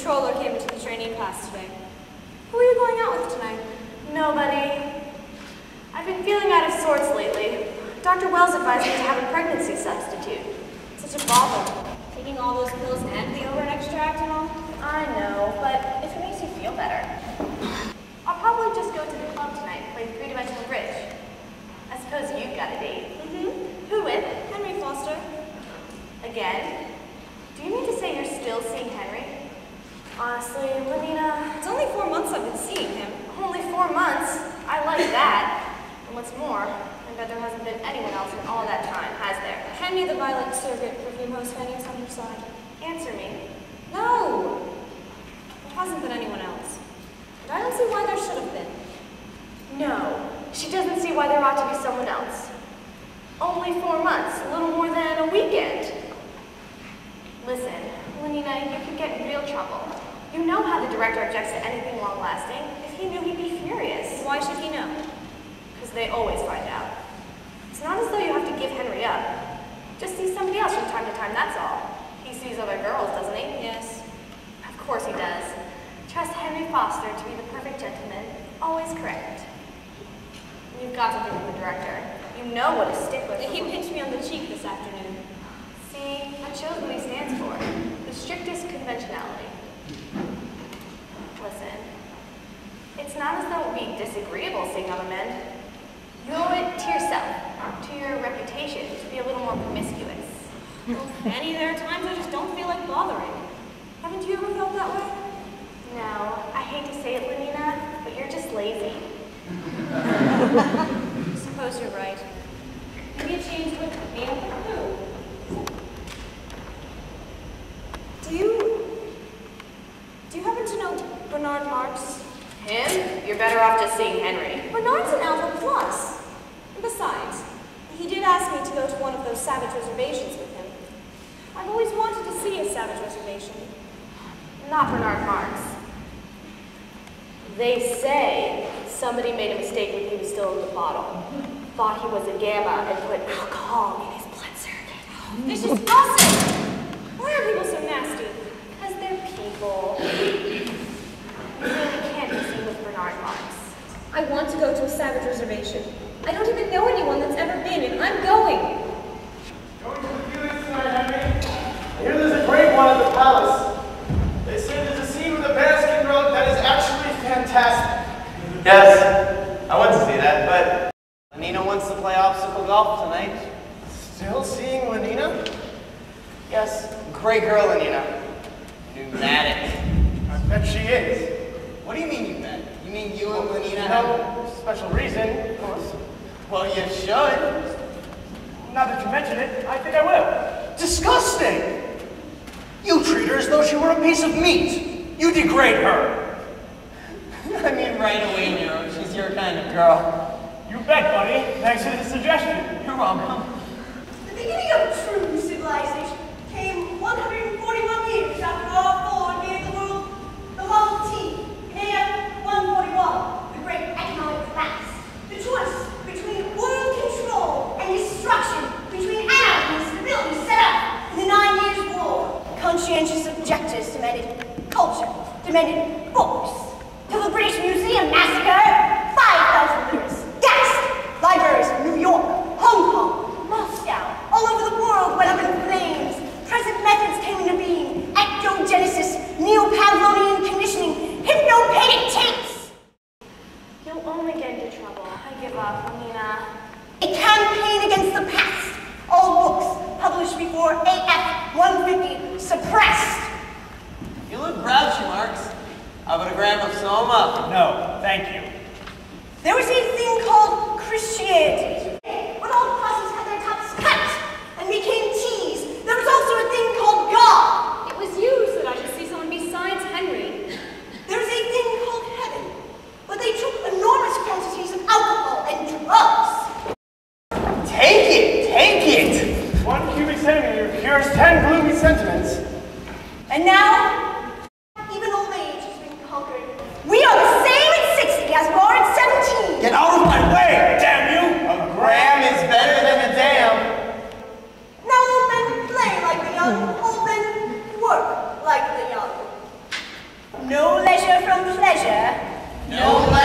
controller came into the trainee class today. Who are you going out with tonight? Nobody. I've been feeling out of sorts lately. Dr. Wells advised me to have a pregnancy substitute. It's such a bother. Taking all those pills and the overnight extract and all? I know, but if it makes you feel better. I'll probably just go to the club tonight and play three-dimensional bridge. I suppose you've got a date. Mm-hmm. Who with? Henry Foster. Again? Do you mean to say you're still seeing Henry? Honestly, Lenina... It's only 4 months I've been seeing him. Only 4 months? I like that. And what's more, I bet there hasn't been anyone else in all that time, has there? Henry the Violet Surrogate perfume host Fanny is on your side. Answer me. No! There hasn't been anyone else. And I don't see why there should have been. No. She doesn't see why there ought to be someone else. Only 4 months, a little more than a weekend. Listen, Lenina, you could get in real trouble. You know how the director objects to anything long-lasting. If he knew, he'd be furious. Why should he know? Because they always find out. It's not as though you have to give Henry up. Just see somebody else from time to time, that's all. He sees other girls, doesn't he? Yes. Of course he does. Trust Henry Foster to be the perfect gentleman, always correct. You've got to think of the director. You know what a stickler for. He pinched me on the cheek this afternoon. See, that shows what he stands for. The strictest conventionality. Listen, it's not as though it would be disagreeable seeing other men. You owe it to yourself, to your reputation, to be a little more promiscuous. Well, Fanny, there are times I just don't feel like bothering. Haven't you ever felt that way? No, I hate to say it, Lenina, but you're just lazy. I suppose you're right. Maybe a change would be in the food. Do you happen to know Bernard Marx? Him? You're better off just seeing Henry. Bernard's an Alpha Plus. And besides, he did ask me to go to one of those savage reservations with him. I've always wanted to see a savage reservation. Not Bernard Marx. They say somebody made a mistake when he was still in the bottle. Thought he was a gamma and put alcohol in his blood circuit. It's just gossip! Why are people so nasty? Because they're people. You really can't be seen with Bernard Marx. I want to go to a savage reservation. I don't even know anyone that's ever been, and I'm going. Going to the viewings tonight, Henry? I hear there's a great one at the palace. They say there's a scene with a bearskin rug that is actually fantastic. Yes, I went to see that, but Lenina wants to play obstacle golf tonight. Still seeing Lenina? Yes, great girl, Lenina. Pneumatic. I bet she is. What do you mean you bet? You mean you and Lenina No special reason, of course. Well, you should. Now that you mention it, I think I will. Disgusting! You treat her as though she were a piece of meat. You degrade her. I mean, right away, Nero. She's your kind of girl. You bet, buddy. Thanks for the suggestion. You're welcome. The beginning of true civilization came 141 years after our Ford gave the world the Model T in AM 141, the great economic collapse. The choice between world control and destruction, between anarchy and stability set up in the 9 Years' War. Conscientious objectors demanded culture, demanded books. Till the British Museum massacre, 5,000 lyrics, gassed. Libraries in New York, Hong Kong, Moscow, all over the world went up in flames. Present methods came into being. Ectogenesis, neo-Pavlovian conditioning, hypnopedic tapes. You'll only get into trouble. I give up, Lenina. A campaign against the past. All books published before AF 150 suppressed. You look grouchy, Marx. How about a gram of Soma? No, thank you. There was a thing called Christianity. When all classes had their tops cut and became T's, there was also a thing called God. It was you who said I should see someone besides Henry. There was a thing called heaven, but they took enormous quantities of alcohol and drugs. Take it! Take it! 1 cubic centimeter cures 10 gloomy sentiments. And now, even old age has been conquered. We are the same at 60 as we are at 17. Get out of my way, damn you! A gram is better than a dam. Now old men play like the young, old men work like the young. No